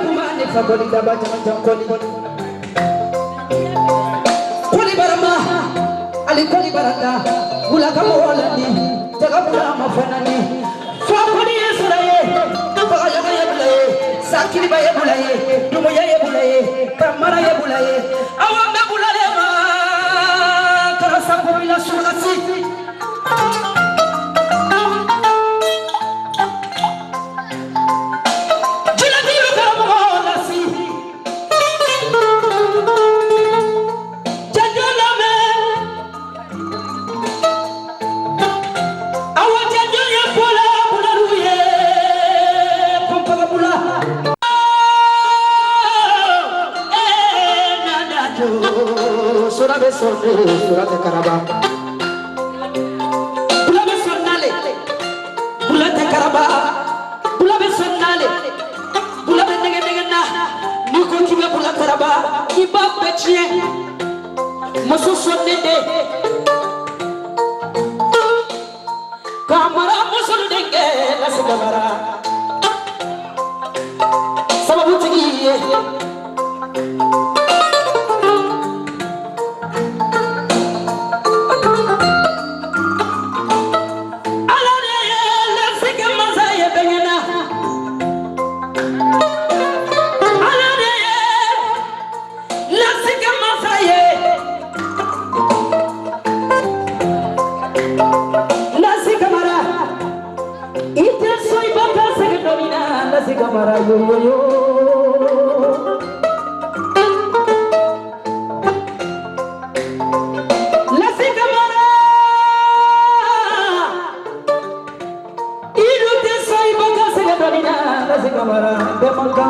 kumane fagoli daba jankoli koli barama ali koli barata bula kamolani jaga bula mafanani fagoli yesraye faga yaga bulaye sakili baye bulaye dumoya ye bulaye kamara ye bulaye awambe bulaye ma karasa bila sulasi Surat Karaba Bula besonnale Bula Karaba Bula besonnale Bula benegena Niko kibe Bula Karaba Iba petien Moso sonnede Kamara moso denge la sekamara Sababu tigiye Kamara yo la Kamara ilu te sai baka se gadolina la Kamara de manka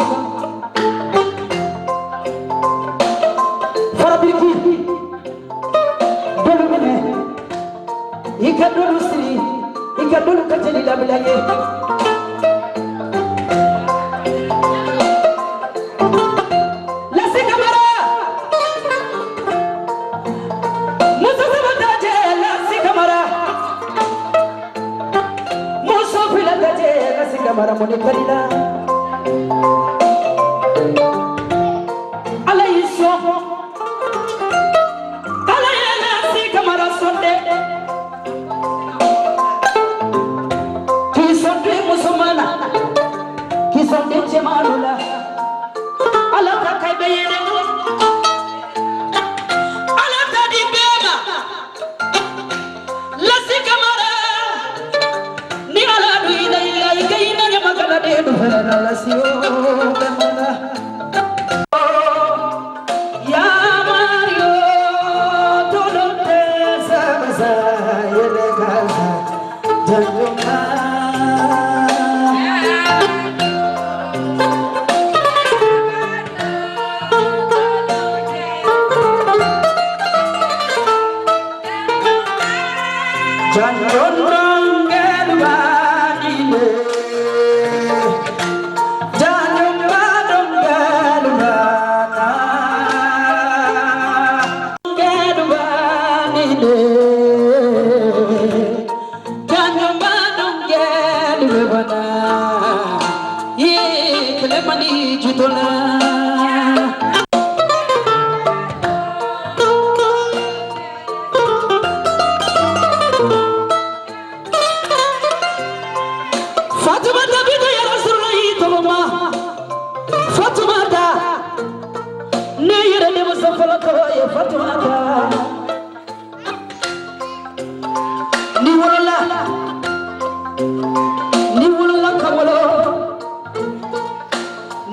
farabiki dolumene ikadolu siri ikadolu kateli la bilaye Kamara mone kalila alayso alayela si Kamara sonde ki sonde musumana ki sonde chemalula ala ka kaybeyene ala ka di bema la si Kamara ni ala du ila magala de no la sio kamala ya mario tolote sabasa yele kaza januma januma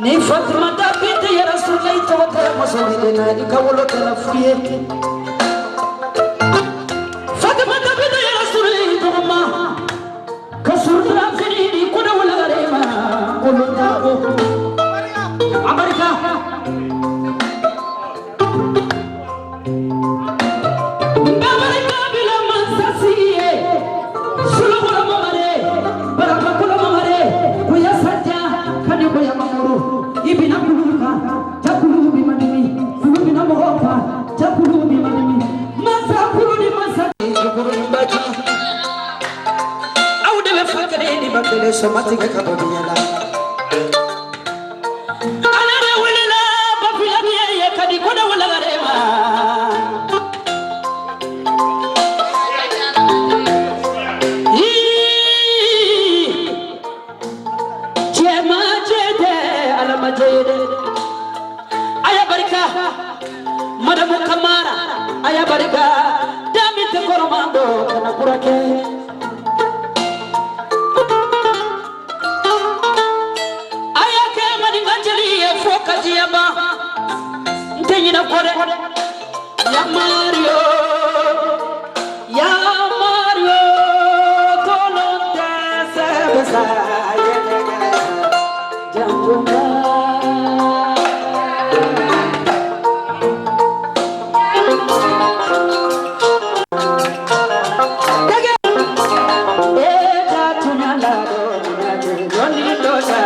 ni Fatima da binti ya Rasulullah tawakal masalina ikawolo tanafuye Fatima da binti ya Rasulullah tawama kasurra fini kuna wala garema kulunda Amerika Amerika bila mansasiye sulubura mamare baraka kula mamare kuya sajja kani kuya mamuru ibina kuluka takulubi madini kulubina mohoka takulubi madini masa kuludi masa kuludi mbaki au debe fakare ni bakele somati ka kabiyala Alare wulila bafilani ye kadi koda wala garema. Jema jede alama jede. Aya barika madamu kamara aya barika dami te koromando kana kurake. Kajiaba Nteyina kore Ya Mario Tolonte sebesa Jambunga Eka tunyala Yoni dosa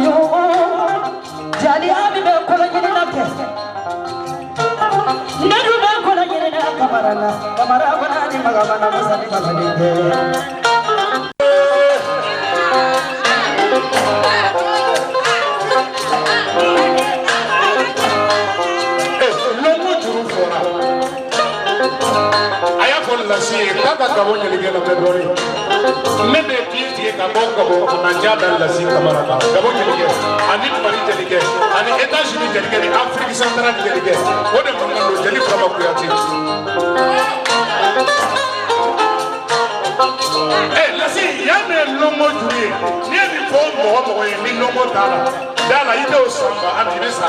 Yo marana kamara banani magamana masani magadike lasi kaka kabo nyelige na bedori mebe piti kabo manjada lasi kamara kabo nyelige ani mari nyelige ani États-Unis nyelige ni Afrique centrale nyelige wode mangalo jeli kama kuyati lasi yane longo juri ni ni pombo mo ni longo dala ide osamba anibesa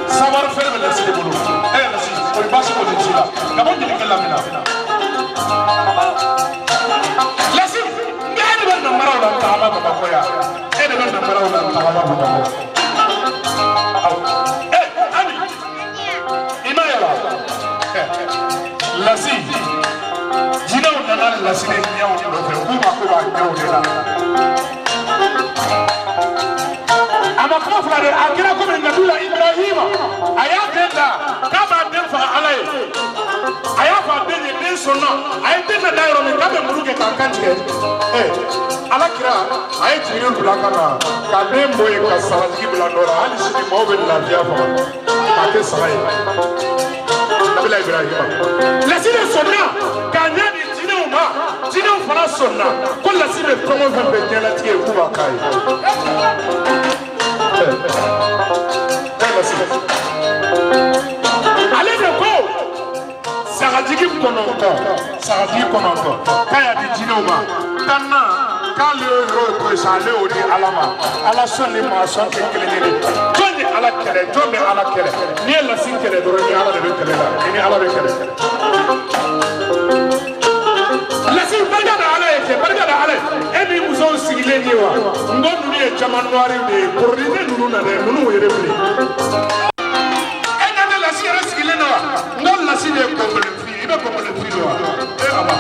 savoir-faire la c'est bon la si on passe au dessus là comment dire que la mina la si ngani na mara la tama ba ko ya ene na mara la tama ba ko ami imayala la si jina na la si ne nyawo do fe ku ma ko ba nyawo de la amakoma fulare akira ko min nabila ibrahima ayatenda kama demfa alay ayafa benye den sonna ayatenda dairo min kabe muruge kankanjige alakira ayetiyo bulakana kabe moye ka sahaji bulandora ali sidi mobe la diafa ake sahay nabila ibrahima lasine sonna kanyani jine fana sonna ko lasine tomo fembe jelati e kuba kai allez de go saradigi konoto kaya di jinoma tanna kale ro ko sale odi alama ala sonni ma sonke kelele joni ala kere jombe ala kere ni la sinkere do ni ala de kele la ni ala de kele la sin barga da ala emi muso sigile ni wa ngondu ni jaman noire de porride nunu na de nunu yere bri ena de la sira sigile no ngol la sire ko bele fi ibe ko bele fi do aba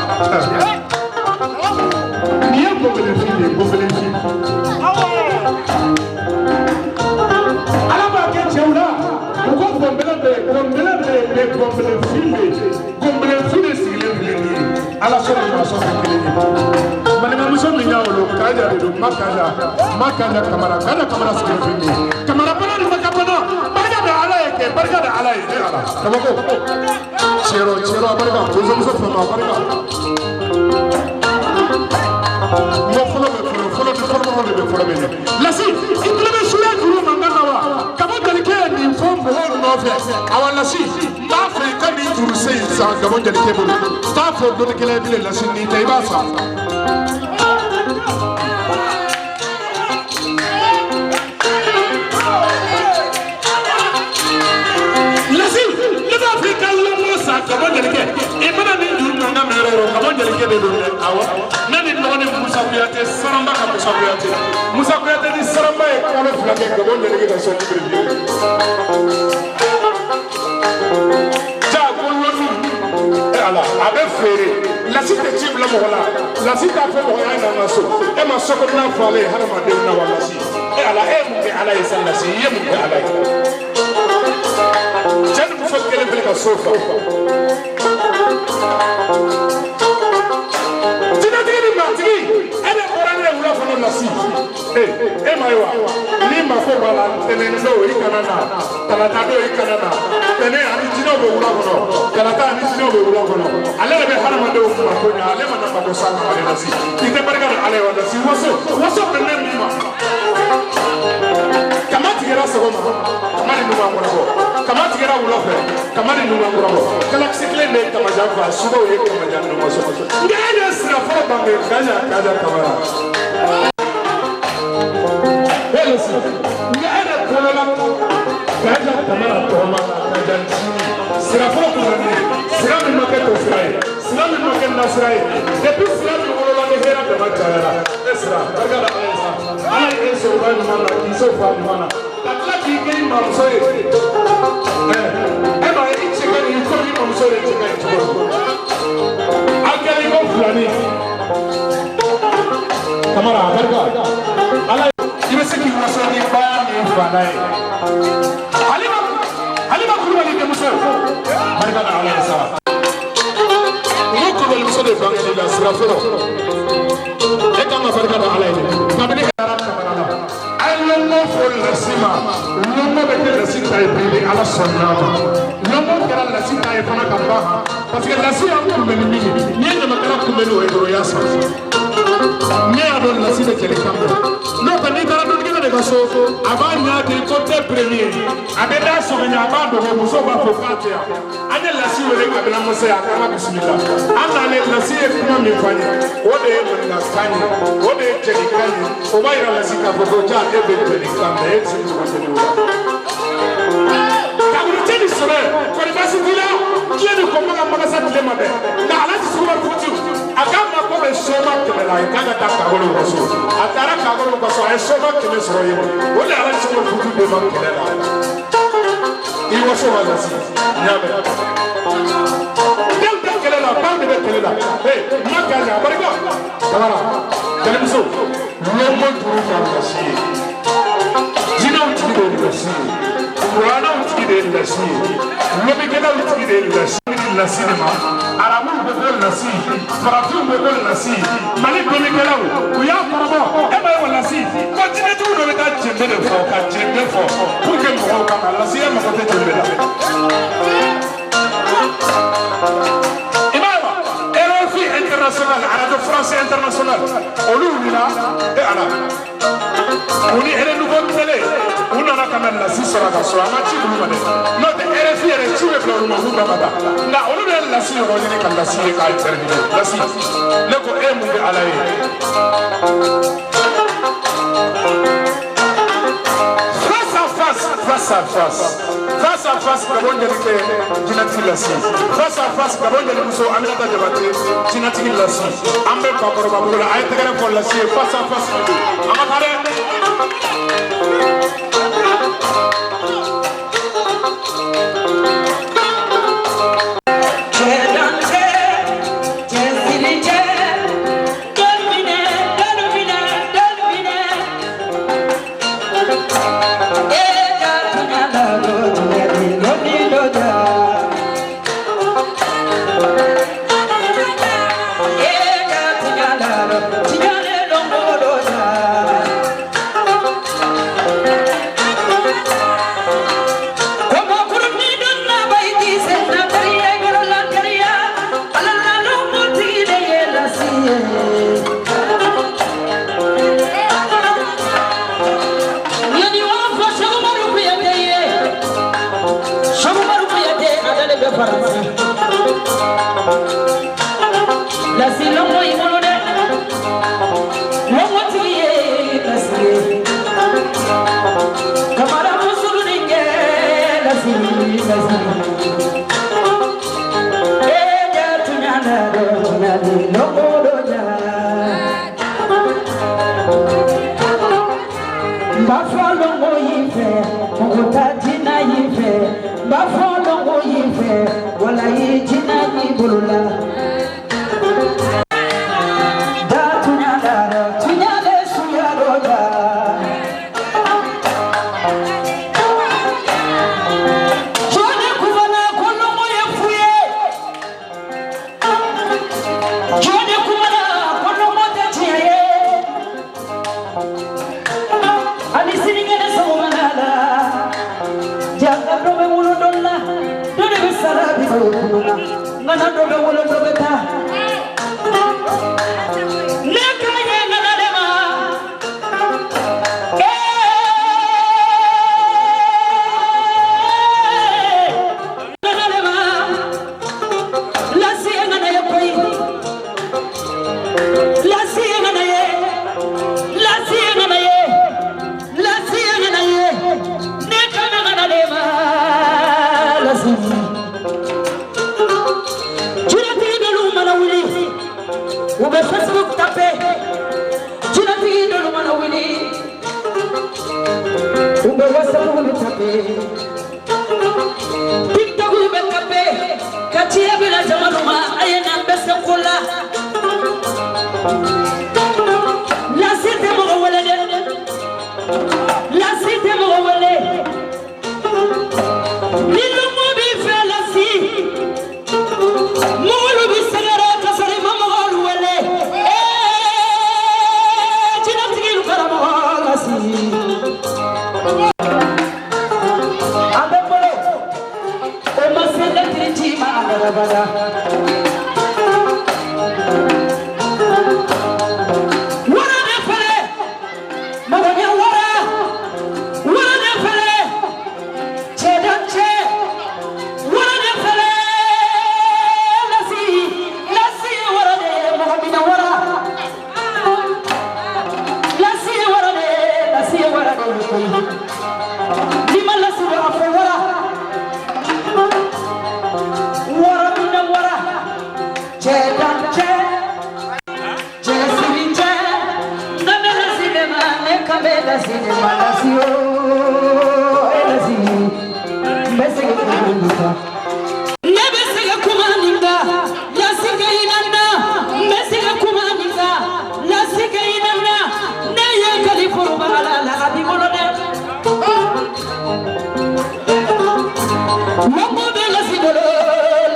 ni ko bele fi ala ba ke chewla ko bombele fi sigile ni ala so ma so sigile manema muso minyawlo kaja do makala kamara sikirfini kamara bana ni makabana barka da ala yake ala tabako chero barka muso fama barka mo folo be lasi itlebe suya guru mangana wa kabo dalike ni fombo no fe awala si ma fe kan ni juru sei sa kabo dalike bo ta fo do de kele bile lasi ni tay ba sa kabo jelike imana ni juru nanga mero kabo jelike de do awa nani noni Musa Kuyate saramba ka Musa Kuyate ni saramba e kala fulake kabo jelike da so libre ja kolonu ala abe fere la cité type la mola la cité a fait moya na naso e ma soko na fale harama de na wala si e ala e mu ke ala isallasi ye mu ke ala jani muso kele bele ka sofa tina dini matigi ene korane wula fana nasi e maiwa ni ma ko bala tenendo ikana na kalata do e kanana tene ani jino be wula kono kalata ani jino be wula kono ale be harama do ko ko nya ale ma na ko sanga ale nasi ite barka ale wala si waso benne mima kamati gara so ma kamani numa ngoro kamati gara wula fe kamani numa ngoro kala sikle ne kamaja fa subo ye kamaja no so ngene sira fo bange kaja kamara hello ngene kola kaja kamara toma kaja sira fo kunani sira mi maketo sira mi maketo nasrai depuis sira mi wolo la hera de matara sira daga da aisa ala eso ba ni mana iso fa ni mana takla ki ke ma so e ba e chika ni ko ni ma so e chika ni ko akeli ko fulani kamara barka ala ibe seki maso ni ba ni fanai halima kulubali ke muso barka da ala isa ni ko bel muso de fangeli la sira foro e kama barka da ala isa kabini karat kamara lomo fo lasima lomo be ke lasita e bili ala sonnama lomo kera lasita e fana kamba parce que lasita ko be ni ni ne makala ko be no e do yasa ni adon lasita kele kamba no ka ni kara do ke de gaso abanya de côté premier abeda so nya abando ko muso ba fo katia ane lasita we ka bela muso ya kama bismillah ana ne lasita kuma mi fanya o de mun na fanya o de kele kanya o ba ira lasita fo do ja e be kele kamba e tsi ko tele o ka bu tele sore ko ni basi dila ki ni ko manga manga sa tele mabe na ala ti sura futi agama ko be soma kele la kaga ta ka holo ko so atara ka holo ko so e soma kele soro yo o le ala ti sura futi be ma kele la I wo so wala si nyabe del kele la ba de kele la hey maka nya barika kamara kele biso no mo turu ka si jina uti de la si Qur'ana uti de la si lobi kele uti de la si la cinema arabu be la si faratu be la si mali lobi kele u ya farabo e ba wala si continue tu do ta jende de fo ka jende fo pour que mo ka la si ma ko te jende la international radio français international on là et ala on est nouveau télé on a quand même la 6 sur la sur la match notre RFI est tout le plan nous baba na on est la 6 on est quand la 6 est terminé la 6 le ko e mu ala face à face kabon de ke jinati lasi face à face kabon de muso aminata debate jinati lasi ambe ko ko babu la ay tegere ko lasi face à face amakare ngana dobe wolo dobe ta nekanye ngana lema ngana lema lasi ngana ye koi lasi ngana ye lasi ngana ye lasi ngana ye nekanye ngana lema lasi ube Facebook tape jina tido lumana wili ube WhatsApp wili tape TikTok ube tape katia bila jamanuma ayena mbese kula la cité mo wala la cité mo wala lilu mo bi fe la si mo lu bi sagara kasare mama bada wara de fele maganya wara de fele chedanche wara de fele lasi wara de magamina wara lasi wara de lima lasi wara fo wara cinema nació elasi mesega kumaninga nebesega kumaninga lasika inanda mesega kumaninga lasika inanda neye kali forubala la abimolode mongo de lasi dolo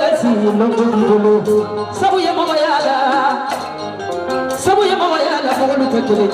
lasi mongo dolo sabu ya mama yala fogolu tekele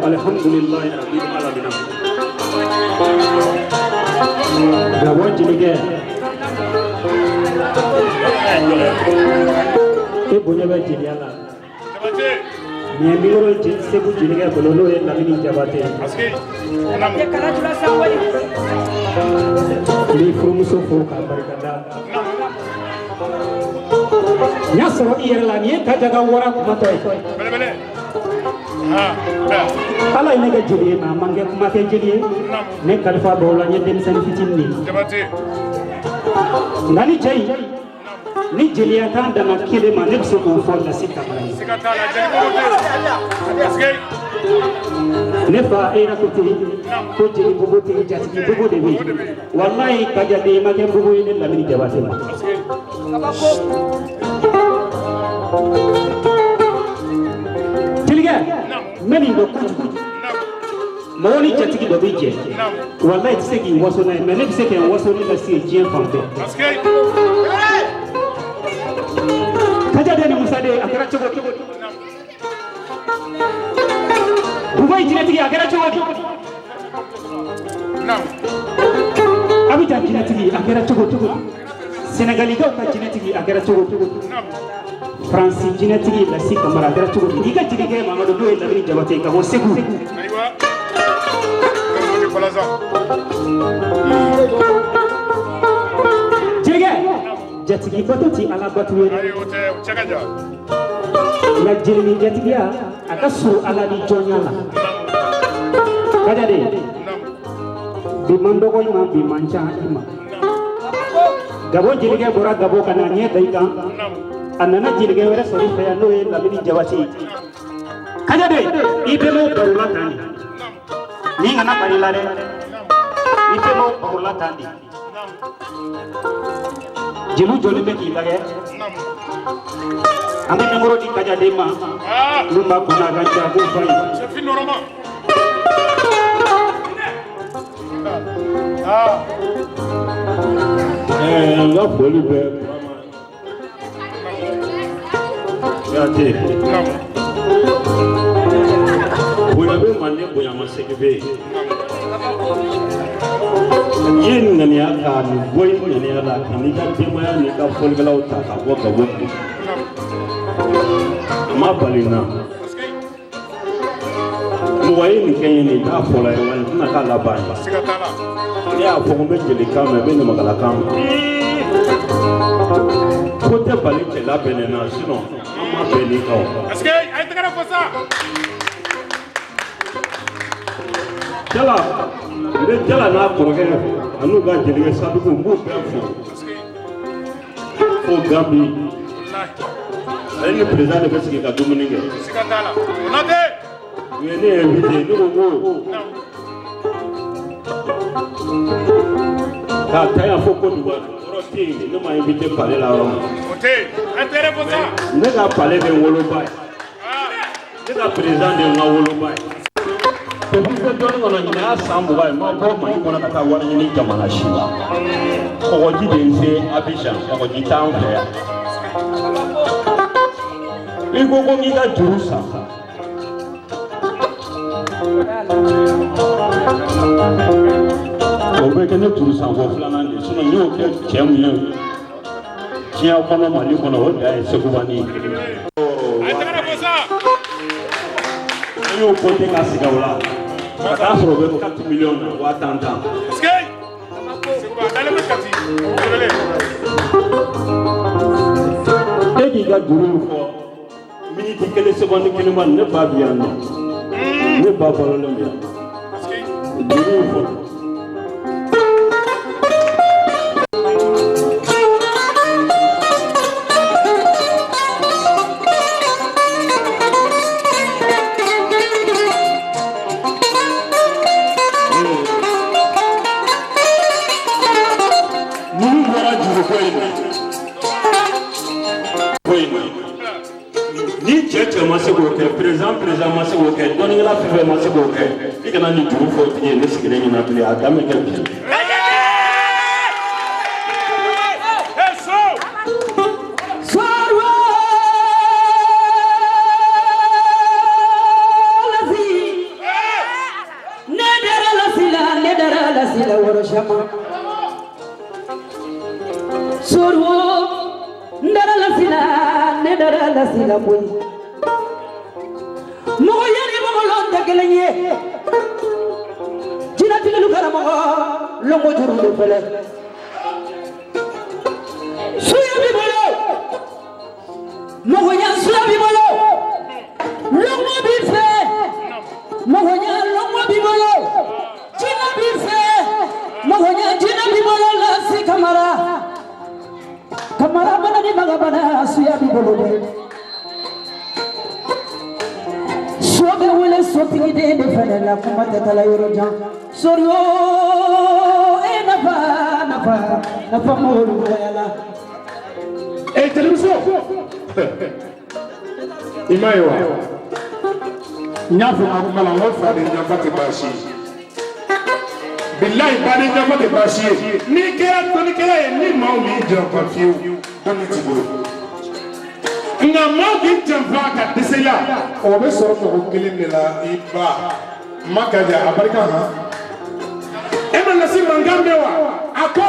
Alhamdulillah rabbil alamin. Gabon jilige. E bonya ba jiliala. Ni miro jil sebu jilige bololo e lamini jabate. Aske. Ye kala jula sawai. Ni fumuso fo ka barkada. Nya soro iyerla ni ta jaga wara kuma toy. Bele bele. Ala ine ga jeli ma mange kuma ke jeli ne kalfa bola nye dem sen fitinni ngani jey ni jeli ata da na kile ma ne so ko fo la sika la jeli ne fa era ko jeli bubu ti jati bubu de bi wallahi ka jadi ma ke bubu ine la mi jabate ma Tiliga meni do moni jatigi do bije wallahi tseki waso na meni tseki waso ni la si jien fante kaja de ni musade akara chogo Dubai jinatigi akara chogo Abidjan jinatigi akara chogo Senegali ka jinatigi akara chogo France jinatigi la si kamara akara chogo diga jinike Mamadou do la ni jabate ka ho segu aywa Jega jatigi batoti ala batuwe la jirmi jatigiya akasu ala ni jonyala kadade bimando ko ima bimancha ima gabo jirige bora gabo kana nye daika anana jirige wera sori fe no e labini jawati kadade ibemo barula tani ni ngana barilare ibemo barula tani jimu joli be ki lage ami numero di kadade ma lumba kuna gancha go fay c'est fini normal nga foli bɛ yate bonya bɛ mande bonya ma segi bɛ yen ŋaniya ka nin bɔ yen ŋaniya la ka n'i ka denbaya n'i ka fɔlikɛlaw ta ka bɔ ka bɔ a ma bali na mɔgɔ ye nin kɛ ye nin t'a fɔla ye wa nin tɛna k'a laban ye ne y'a fɔ ko n bɛ jelikan mɛn n bɛ ɲamakalakan mɛn ko tɛ bali cɛla bɛnɛ na sinon an ma bɛn ni aw est-ce que a ye tɛgɛrɛ fɔ sa jala n bɛ jala n'a kɔrɔkɛ an'u ka jelikɛ sadugu n b'u bɛɛ fo fo Gambi ale ni président de bɛ sigi ka dumuni kɛ u ye ne invité ne ko ko k'a ta yan fo Côte d'Ivoire yɔrɔ tɛ yen ne ma invité palais la yɔrɔ min ne ka palais bɛ n woloba ye ne ka président de ye n ka woloba ye depuis ko dɔɔni kɔnɔ ɲinɛ y'a san 20 ye n ma bɔ Mali kɔnɔ ka taa wari ɲini jamana si la kɔgɔji de n se Abidjan kɔgɔji t'an fɛ yan i ko ko k'i ka juru san o bɛ kɛ ne turu sanfɔ filanan de sinon n y'o kɛ cɛ mun ye diɲɛ kɔnɔ Mali kɔnɔ o da ye Segubani ye an y'o compté ka sigi o la ka taa sɔrɔ o bɛ 4 millions na 50 e k'i ka juru fɔ miniti 1 seconde 1 ma ne ba bi yan nɔ ne ba balolen bɛ yan juru fɔ ma se k'o kɛ président ma se k'o kɛ dɔnnikɛla fɛn fɛn ma se k'o kɛ i kana nin juru fɔ tigi ye ne sigilen ɲɛna bilen a dan bɛ kɛ bi. Longo juru de fele suya bi bolo mogonya suya bi bolo longo bi fe mogonya longo bi bolo jina bi fe mogonya jina bi bolo la si kamara bana ni magabana suya bi bolo sobe wele sotigi de fele la kuma tala yoro jan sorio nafa molu yala television Imaiwa. Nyafu akukala ngofa de nyambate bashi. Billahi bade nyambate bashi. Ni kera ni maumi jamba fiu. Doni tibulu. Nga maumi jamba ka desela. Obe soro ko kelin la iba. Makaja abarika ha. Ema nasi mangambe wa. Ako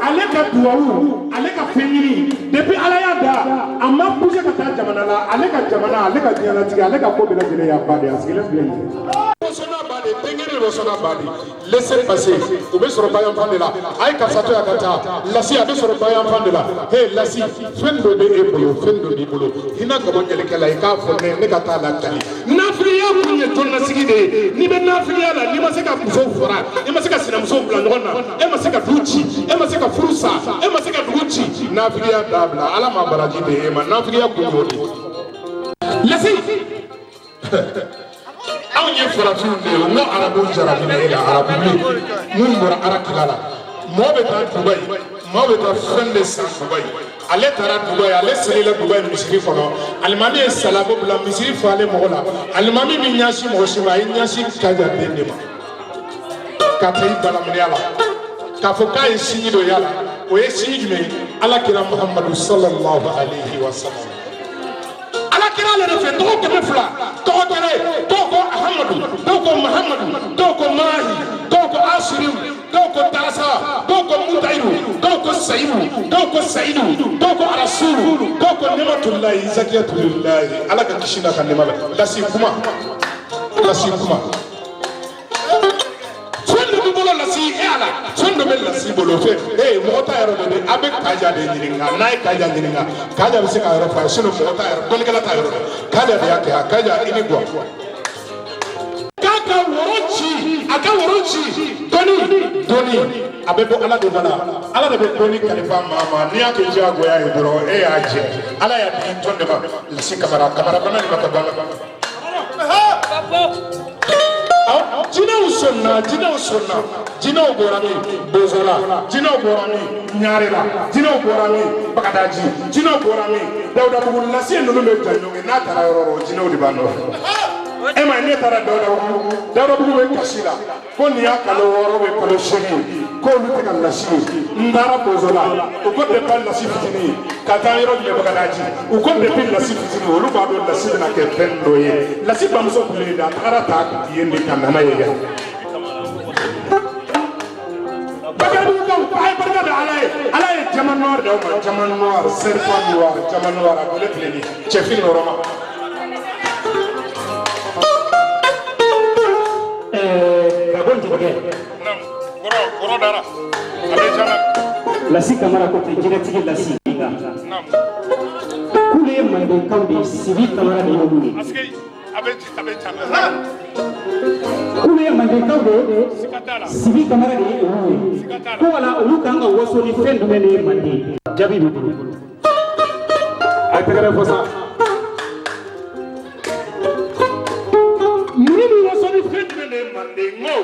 aleka duwawu aleka fenyini depuis ala ya da amma bouger ka ta jamana la aleka jamana aleka diana tiga aleka ko bela jele ya bade asigele bele sona bade tengere ro sona bade laissez passer o be soro bayan fande la ay ka sato ya kata lasi abe soro bayan fande la he lasi fendo de ebolo fendo di bolo hina ko bonjele kala e ka fo ne ka ta la tali nafriya kunye tonna sigide ni be nafriya la ni ma se ka kuso fora ni ma se ka sina muso bla ngona e ma se ka duchi e ma se ka furusa e ma se ka duchi nafriya dabla ala ma baraji de e ma nafriya kunyo lasi aw ye farafin de no arabu jarabi ne ila arabu mun bora arakilala mo be ta dubai mo be ta fende sa dubai ale tara dubai ale selila dubai misiri kono almami e salabo bla misiri fale mo la almami mi nyasi mo shima nyasi kaja de ma katay balamni ala ka fo kay sini do yala o ye sini me ala kira muhammadu sallallahu alaihi wasallam ala kira le fe to ko fla to ko ahmadu to ko muhammadu to ko mahi to ko asiru to ko tarasa to ko mutairu to ko saidu to ko saidu to ko rasul to ko nimatullah zakiyatullah ala ka kishina kan nimala lasi kuma lasi ala sondo bel lasi bolo fe mota yaro de abe kaja de nyiringa nay kaja nyiringa kaja be se ka yaro fa sino mota yaro dole kala ta yaro kaja de yake kaja ini gwa kaka worochi doni abe bo ala de bana ala de doni kalifa mama ni yake jago ya ibro aje ala ya bi tonde ba lasi kamera bana ni ba bana Jina uborami bozola jina uborami nyarela jina uborami bakadaji jina uborami dauda bugul lasi no me tanyo na tara roro jina udibano ema ne tara dauda bugul be kasila ko ni akalo woro be ko shegi ko lu tika lasi ndara bozola ko de pal lasi fitini kata yoro de bakadaji ko de pal lasi fitini olu ba do lasi na ke pendo ye lasi bamso bule da tara ta yende kanama ye على جمال نور دوما جمال نور سيرفان نور جمال نور أقول لك لي شايفين نورما كابون تبغى نعم كورو دارا أبي جانا لاسي كاميرا كوتي جيناتي لاسي نعم كل يوم ما يبون كودي سيفي كاميرا نيومي أسكي أبي جانا كل يوم ما يبون كودي سيفي كاميرا نيومي ko wala olu kan ga waso ni fen do mele mandi jabi bi ay tagara fosa ni waso ni fen do mele mandi ngo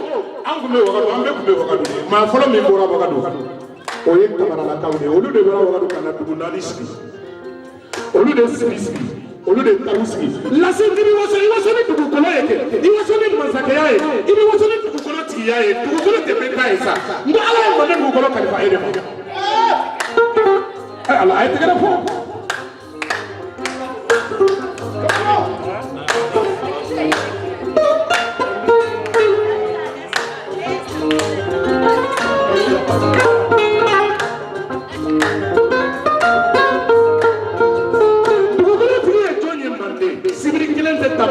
angu me wakado ambe ku be wakado ma folo me bora wakado o ye kamara la kawde olu de bora wakado kana dugu nani ski olu de ski olu de taruski la se ni waso ni dugu kono yeke ni waso ni masaka yae ni waso ni dugu kono ti yae dugu kono te be kai sa ndo ala ko de dugu kono kalifa ede mo ala ay tegara fo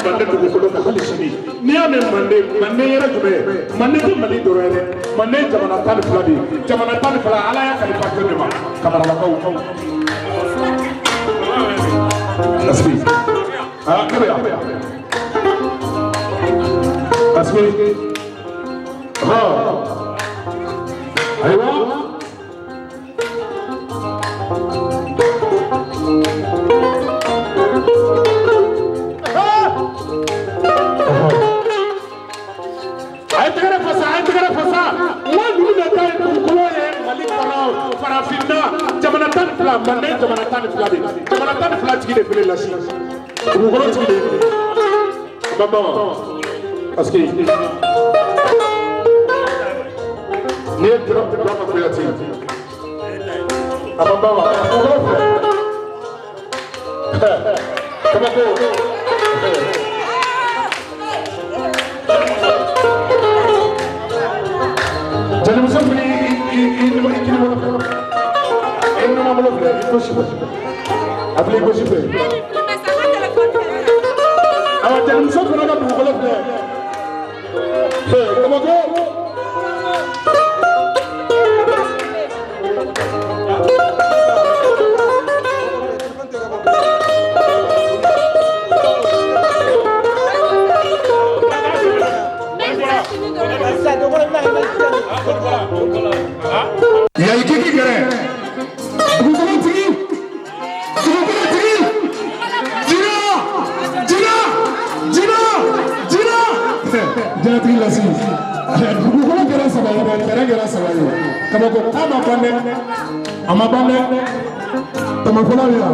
bande dugu kolo ka hali sini ni ya men mande yera jube mande te mali dorere mande jamana tan fladi jamana tan fala ala ya kali pakko de ma kamara la kaw asbi kebe ya asbi ha aywa Farafinna jamana tan fila mande jamana tan fila de jamana tan fila tigi de fele lasi Parce que ne drop drop creative. Ababa wa. Come on. Jadi musa beli ini mana? Ini mana boleh? Itu sih. Apli itu sih. Awak jadi musa pernah tak boleh? Come on. Ya iki kere. Bukan tiri. Jina tiri lasi. Bukan kere sabayi. Kamu ko ama bande. Tama kola ya.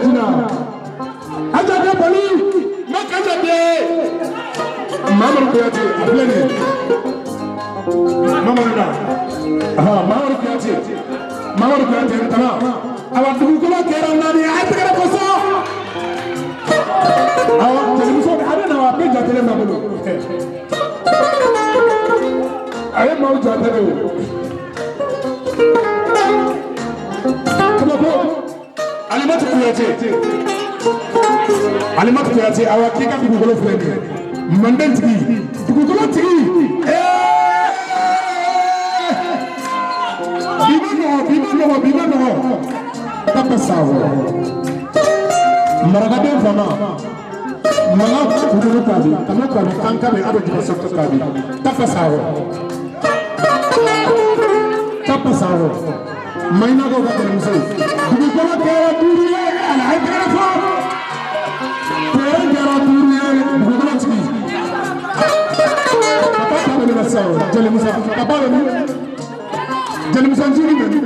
Jina. Aja dia bali. Makaja dia. Mama Rukuyati, ableni. Mama Rukuyati. Mama Rukuyati, tama. Awak tukula kera nani ayat kera koso. Awak jadi musuh ada nama apa jatuhnya malu. Ayat mau jatuh. Kenapa? Alimat Rukuyati, awak kita tukula friendly. Mandan tigi, tukula tigi. Bima no. Tapa sawo. Maragade fama. Mala tukula kabi. Kama kabi kanka be ado jiba sokto kabi. Tapa sawo. Maina go ga muso. Tukula kera duriye ala haykara fo. Kera duriye tukula tigi. Jali Musa, papa ni. Jali Musa njiri ni.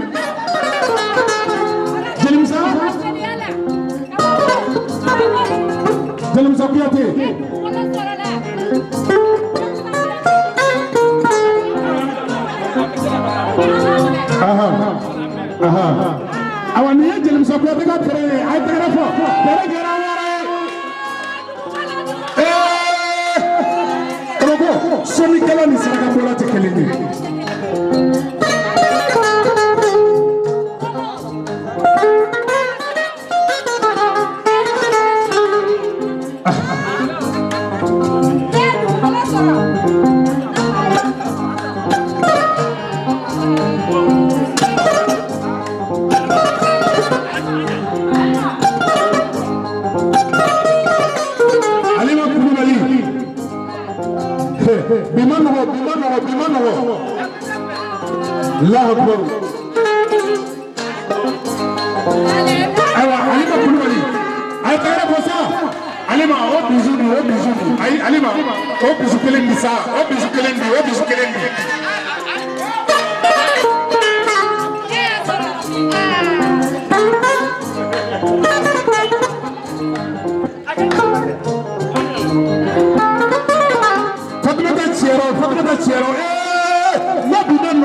Jali Musa. Jali Musa piate. Aha. Awani Jali Musa piate ka tere, ay tere fo. Tere gera wara. Soni kala ni saraka bola te keleni. Bimano. Allah Akbar. Awa Alima Kulubali. Ay kara bosa. Alima o bisu. Ay Alima o bisu kelendi sa. O bisu kelendi. Fatima Chero. No bidon.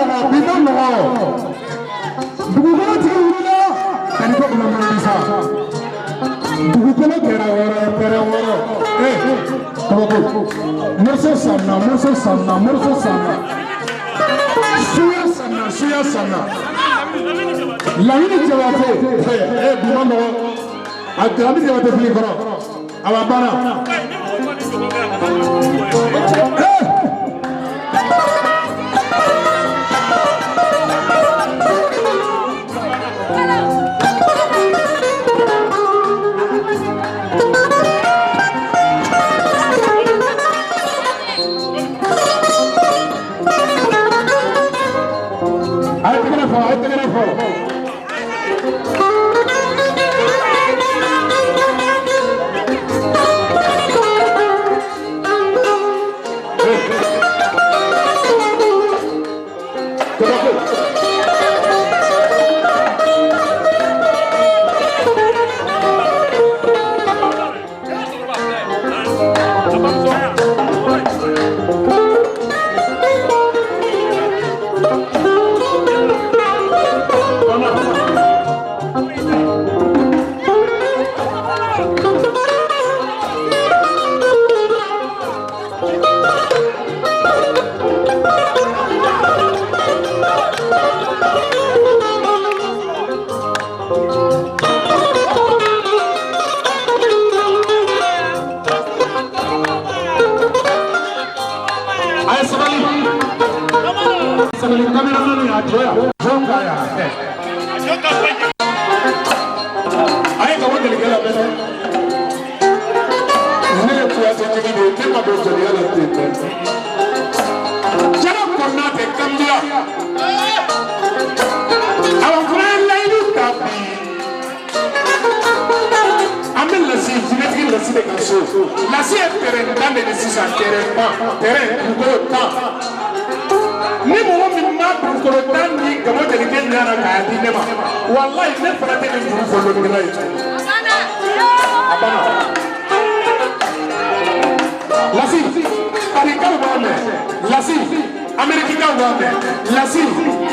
Dugu ti wula. Kan ko na mandisa. Dugu ko na kera woro. Koko. Morso sanna. Suya sanna. Lawini jawate. Bidon no. Adami jawate fili koro. Awabana. sabali cameraman ya joya zonga ya ay ka wonde ligala bene ne ko ya tete ni ne ma do jali ala tete jara konna te kambia awa fran laidu tapi amel la si jinetti la si de kanso la si est terrain dans les 600 terrain pour le temps ni mo mi ma pour le temps ni kamo de ke nyana ka di ne ma wallahi ne frate ni pour fo lo ni la ito abana la si ari ka ba me la si America ba me la si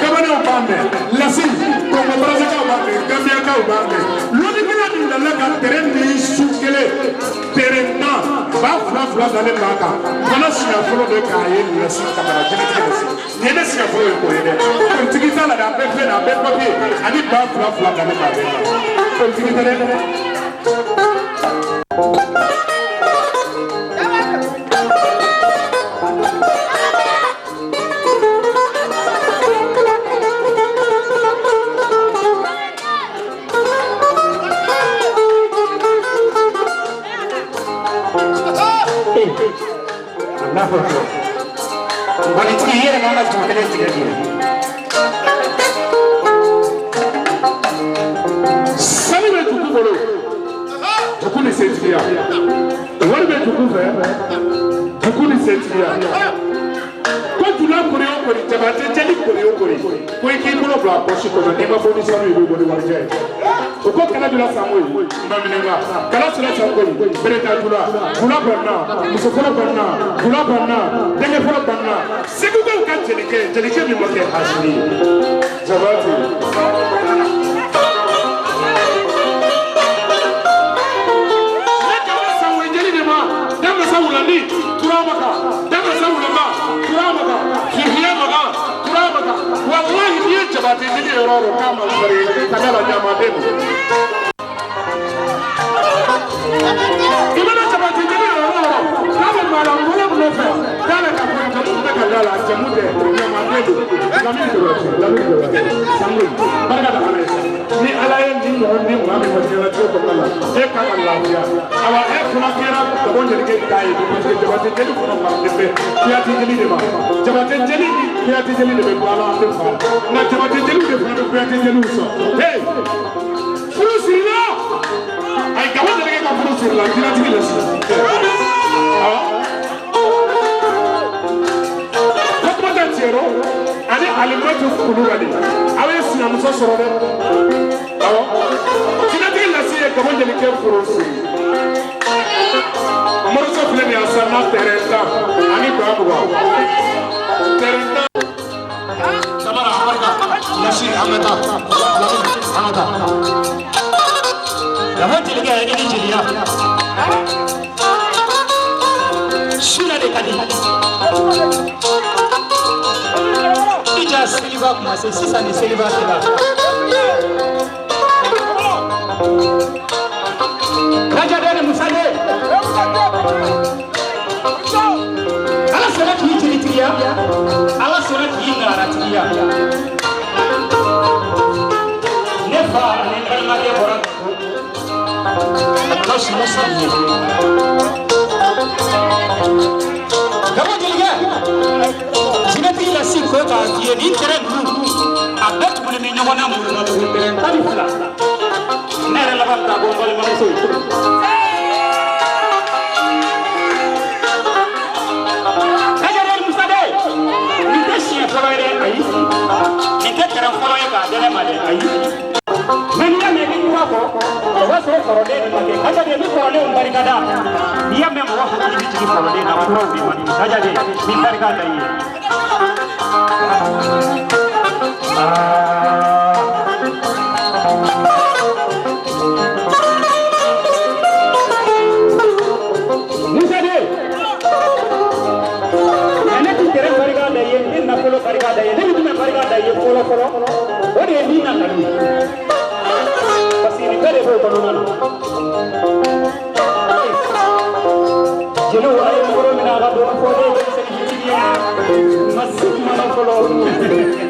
Gabon ba me la si Congo Brazza ba me Gambia ba me lo ni na ni la ka terrain ni sukele terrain na ba fla dans les baka kana si na folo de ka ye ni si kamera jene ni si ne si na folo ko ye ko tigita la da be na be papier ani ba fla dans les baka ko tigita ne Bani tiye na na chukele tiye. Sani be tuku bolo. Tuku ni setiya. Wari be tuku fe. Tuku ni setiya. Ko tula kuri o kuri jabate jeli kuri o kuri. Ko iki bolo bla poshi ko na ma boni sanu ibo boni warje. O ko kana dula samoy. Maminenga. Kala sura chakoi. Bereta dula. Dula banna. Musofolo banna. Dula banna. Denge folo banna. Segu ko kan jelike mi mo ke hasini. Jabati. Leka samoy jeli de ma. Dama sawulani. Turamaka. Dama sawulama. Turamaka. Fihiyamaka. Turamaka. Wallahi ni jabati ni eroro kama sare. Kadala jama demu. Imana jabati ni eroro. Kama mara ngolo mnefe. Kala kapita mbe kadala jamude nyama demu. Lamini sangu. Baraka da alesa. Ni alaye ni ndi mwami wajela choko kala. E kala lafiya. Awa e kuna kera da bonje ke kai ko jabati jeli kuna marde. Kiati jeli de ma. Jabati jeli kiati jeli de ko ala ande fa. Na jabati jeli de kuna kiati jeli so. Hey! Furusila. Ay ka wajela ke ka furusila kiati jeli so. Ani alimatu kulubali awe sina muso soro de awo tinati la siye ko mon jeli ke furusi morso fle ni asana terenta ani babu terenta sabara barka nasi amata la mon jeli ke ni jeliya sura de kadi Seliva commencé, si ça ne célibat c'est là. Rajadene Moussade. Allah sera qui tiriya, Allah sera qui naratiya. Nefa ne kalmake borat. Allah sera sabiye. Comment Jinati la si ko ta die ni tere nu abat mo ni nyona mo na do tere tali fla nere la banda bo bale ma so Kajare Musade ni te shi ko re ai ni te tere ko re ba dele ma de ai Menya me ni ko wa so ko de ma de kajare ni ko le on barikada dia me mo wa ko ni ti ko de na ko bi ma ni kajare ni barikada yi Musade ane ti tere barikada yi ni na polo barikada yi ni me barikada yi polo o de ni na na ni pasini kare ko ko na jelo ay moro mina ga do ko de se ni ti Masuk mana follow.